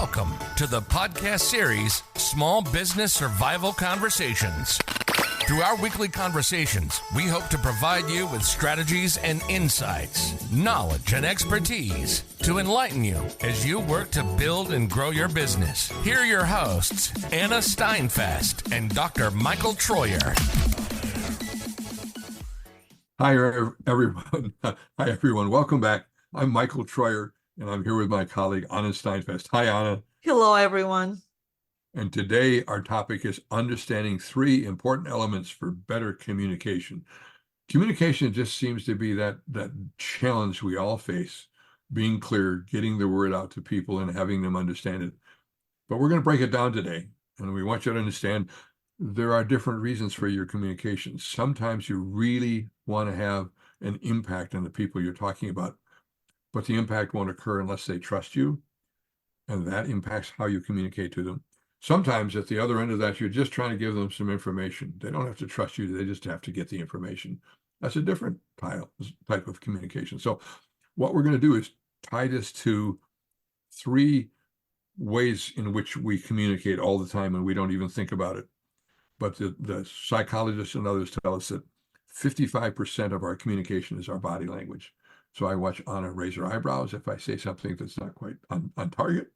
Welcome to the podcast series, Small Business Survival Conversations. Through our weekly conversations, we hope to provide you with strategies and insights, knowledge and expertise to enlighten you as you work to build and grow your business. Here are your hosts, Anna Steinfest and Dr. Michael Troyer. Hi, everyone. Hi, everyone. Welcome back. I'm Michael Troyer, and I'm here with my colleague, Anna Steinfest. Hi, Anna. Hello, everyone. And today our topic is understanding 3 important elements for better communication. Communication just seems to be that challenge we all face, being clear, getting the word out to people and having them understand it. But we're going to break it down today, and we want you to understand there are different reasons for your communication. Sometimes you really want to have an impact on the people you're talking about, but the impact won't occur unless they trust you, and that impacts how you communicate to them. Sometimes at the other end of that, you're just trying to give them some information. They don't have to trust you. They just have to get the information. That's a different type of communication. So what we're going to do is tie this to 3 ways in which we communicate all the time, and we don't even think about it. But the psychologists and others tell us that 55% of our communication is our body language. So I watch Anna raise her eyebrows if I say something that's not quite on target,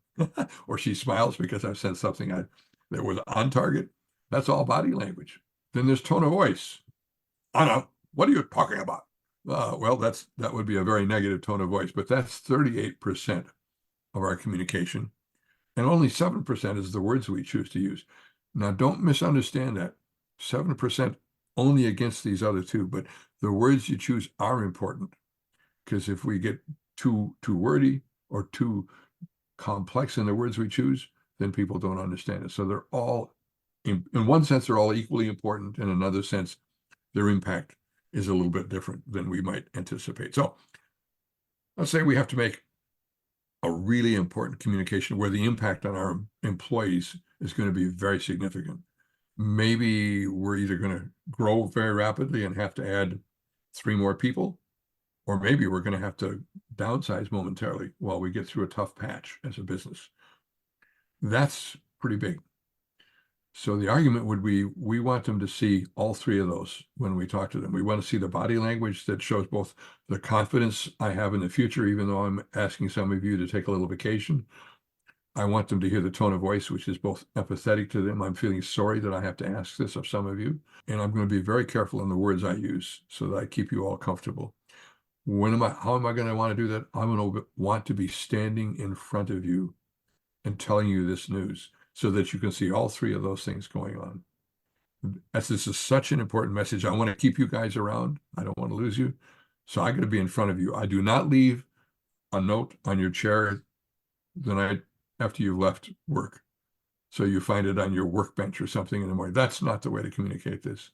or she smiles because I've said something that was on target. That's all body language. Then there's tone of voice. Anna, what are you talking about? Well, that would be a very negative tone of voice, but that's 38% of our communication. And only 7% is the words we choose to use. Now, don't misunderstand that. 7% only against these other 2, but the words you choose are important. Because if we get too wordy or too complex in the words we choose, then people don't understand it. So they're all, in one sense, they're all equally important. In another sense, their impact is a little bit different than we might anticipate. So let's say we have to make a really important communication where the impact on our employees is going to be very significant. Maybe we're either going to grow very rapidly and have to add 3 more people, or maybe we're going to have to downsize momentarily while we get through a tough patch as a business. That's pretty big. So the argument would be, we want them to see all 3 of those when we talk to them. We want to see the body language that shows both the confidence I have in the future, even though I'm asking some of you to take a little vacation. I want them to hear the tone of voice, which is both empathetic to them. I'm feeling sorry that I have to ask this of some of you. And I'm going to be very careful in the words I use so that I keep you all comfortable. How am I going to want to do that? I'm going to want to be standing in front of you and telling you this news so that you can see all 3 of those things going on. As this is such an important message, I want to keep you guys around. I don't want to lose you. So I got to be in front of you. I do not leave a note on your chair the night after you left work, so you find it on your workbench or something in the morning. That's not the way to communicate this.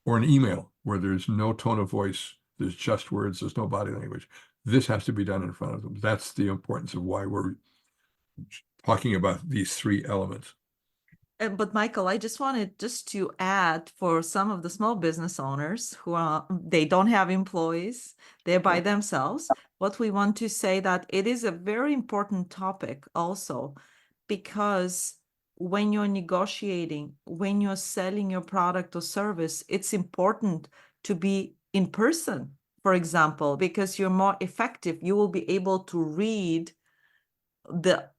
Or an email where there's no tone of voice, there's just words, there's no body language. This has to be done in front of them. That's the importance of why we're talking about these 3 elements. But Michael, I just wanted to add, for some of the small business owners who they don't have employees, they're by themselves. What we want to say that it is a very important topic also, because when you're negotiating, when you're selling your product or service, it's important to be in person, for example, because you're more effective. You will be able to read the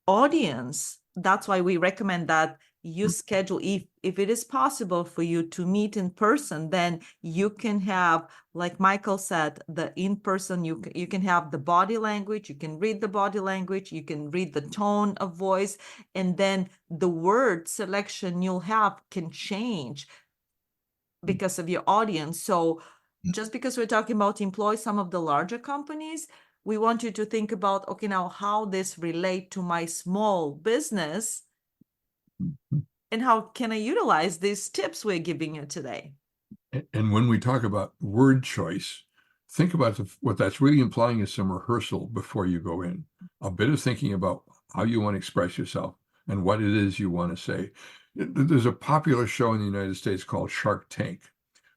audience. That's why we recommend that you schedule, if it is possible for you to meet in person, then you can have, like Michael said, the in-person, you can have the body language, you can read the body language, you can read the tone of voice, and then the word selection you'll have can change because of your audience. So just because we're talking about employees, some of the larger companies, we want you to think about, okay, now how this relate to my small business, and how can I utilize these tips we're giving you today? And when we talk about word choice, think about what that's really implying is some rehearsal before you go in. A bit of thinking about how you want to express yourself and what it is you want to say. There's a popular show in the United States called Shark Tank,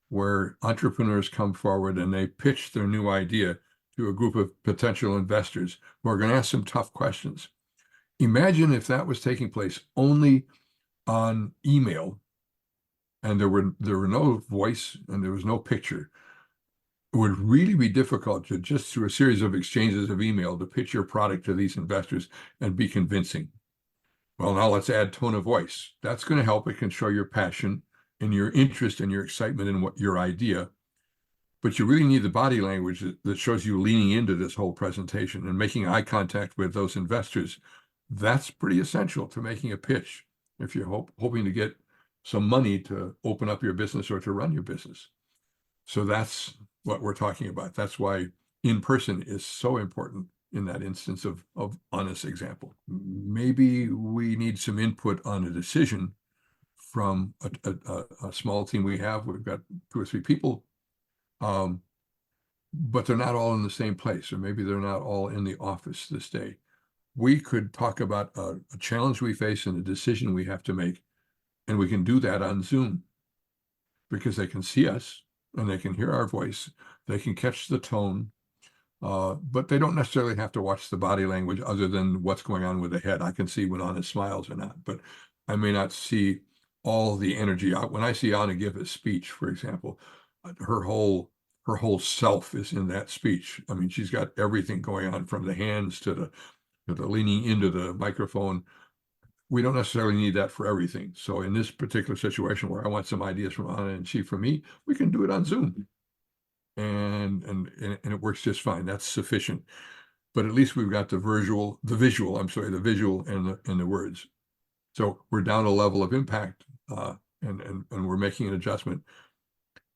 where entrepreneurs come forward and they pitch their new idea to a group of potential investors who are going to ask some tough questions. Imagine if that was taking place only on email and there were no voice and there was no picture. It would really be difficult to just through a series of exchanges of email to pitch your product to these investors and be convincing. Well, now let's add tone of voice. That's going to help. It can show your passion and your interest and your excitement in what your idea. But you really need the body language that shows you leaning into this whole presentation and making eye contact with those investors. That's pretty essential to making a pitch if you're hoping to get some money to open up your business or to run your business. So that's what we're talking about. That's why in person is so important in that instance of honest example. Maybe we need some input on a decision from a small team we have. We've got 2 or 3 people, but they're not all in the same place, or maybe they're not all in the office this day. We could talk about a challenge we face and a decision we have to make, and we can do that on Zoom because they can see us and they can hear our voice. They can catch the tone, but they don't necessarily have to watch the body language other than what's going on with the head. I can see when Anna smiles or not, but I may not see all the energy. When I see Anna give a speech, for example, her whole self is in that speech. I mean, she's got everything going on from the hands to the leaning into the microphone. We don't necessarily need that for everything. So in this particular situation where I want some ideas from Anna and she from me, we can do it on Zoom. And it works just fine. That's sufficient. But at least we've got the visual and the words. So we're down a level of impact, and we're making an adjustment.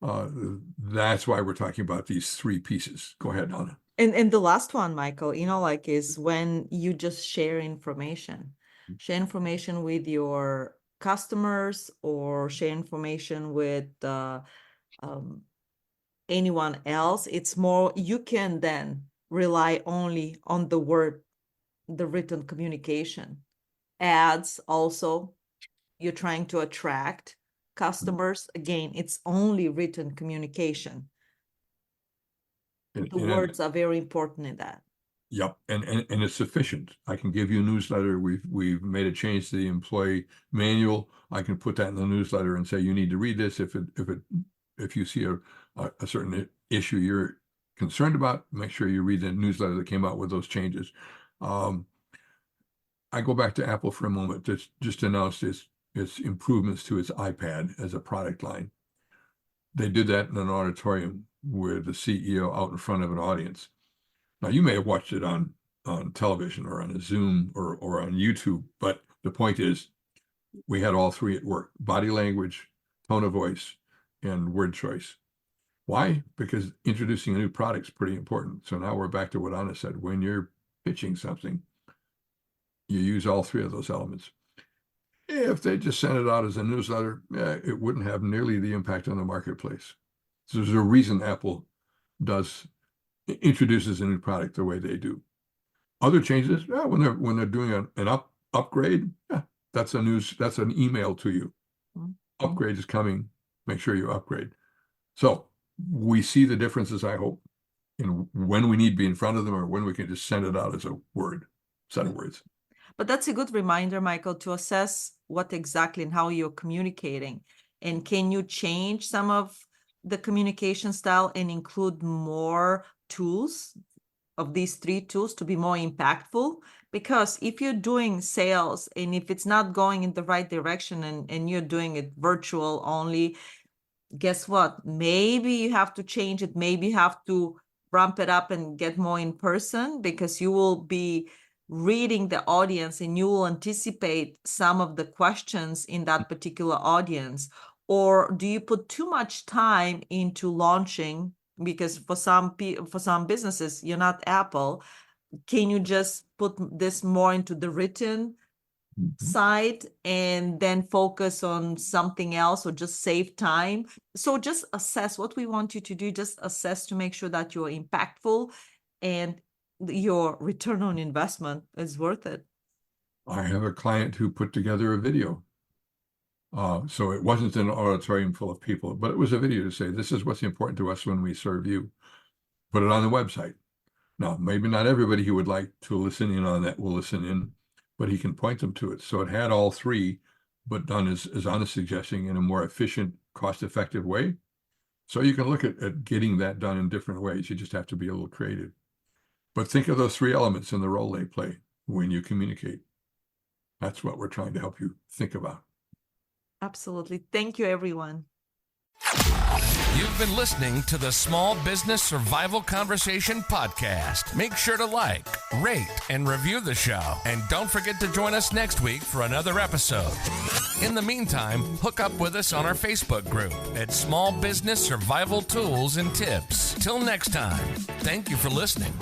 That's why we're talking about these 3 pieces. Go ahead, Anna. And the last one, Michael, like is when you just share information with your customers or share information with anyone else. It's more, you can then rely only on the written communication. Ads also, you're trying to attract customers. Again, it's only written communication. The words are very important in that. Yep, and it's sufficient. I can give you a newsletter. We've made a change to the employee manual. I can put that in the newsletter and say you need to read this if you see a certain issue you're concerned about. Make sure you read the newsletter that came out with those changes. I go back to Apple for a moment. That's just announced its improvements to its iPad as a product line. They did that in an auditorium with the CEO out in front of an audience. Now, you may have watched it on television or on a Zoom or on YouTube, but the point is we had all 3 at work: body language, tone of voice, and word choice. Why? Because introducing a new product is pretty important. So now we're back to what Anna said. When you're pitching something, you use all 3 of those elements. If they just sent it out as a newsletter, it wouldn't have nearly the impact on the marketplace. So there's a reason Apple introduces a new product the way they do. Other changes, when they're doing an upgrade, that's an email to you. Mm-hmm. Upgrade is coming. Make sure you upgrade. So we see the differences, I hope, in when we need to be in front of them or when we can just send it out as a set of words. But that's a good reminder, Michael, to assess what exactly and how you're communicating. And can you change some of the communication style and include more tools of these 3 tools to be more impactful? Because if you're doing sales and if it's not going in the right direction and you're doing it virtual only, guess what? Maybe you have to change it. Maybe you have to ramp it up and get more in person, because you will be reading the audience and you will anticipate some of the questions in that particular audience. Or do you put too much time into launching? Because for some businesses, you're not Apple. Can you just put this more into the written side and then focus on something else, or just save time? So just assess what we want you to do. Just assess to make sure that you're impactful and your return on investment is worth it. I have a client who put together a video. So it wasn't an auditorium full of people, but it was a video to say, this is what's important to us when we serve you. Put it on the website. Now, maybe not everybody who would like to listen in on that will listen in, but he can point them to it. So it had all three, but done as Anna's suggesting in a more efficient, cost-effective way. So you can look at getting that done in different ways. You just have to be a little creative. But think of those three elements in the role they play when you communicate. That's what we're trying to help you think about. Absolutely. Thank you, everyone. You've been listening to the Small Business Survival Conversation podcast. Make sure to like, rate, and review the show. And don't forget to join us next week for another episode. In the meantime, hook up with us on our Facebook group at Small Business Survival Tools and Tips. Till next time, thank you for listening.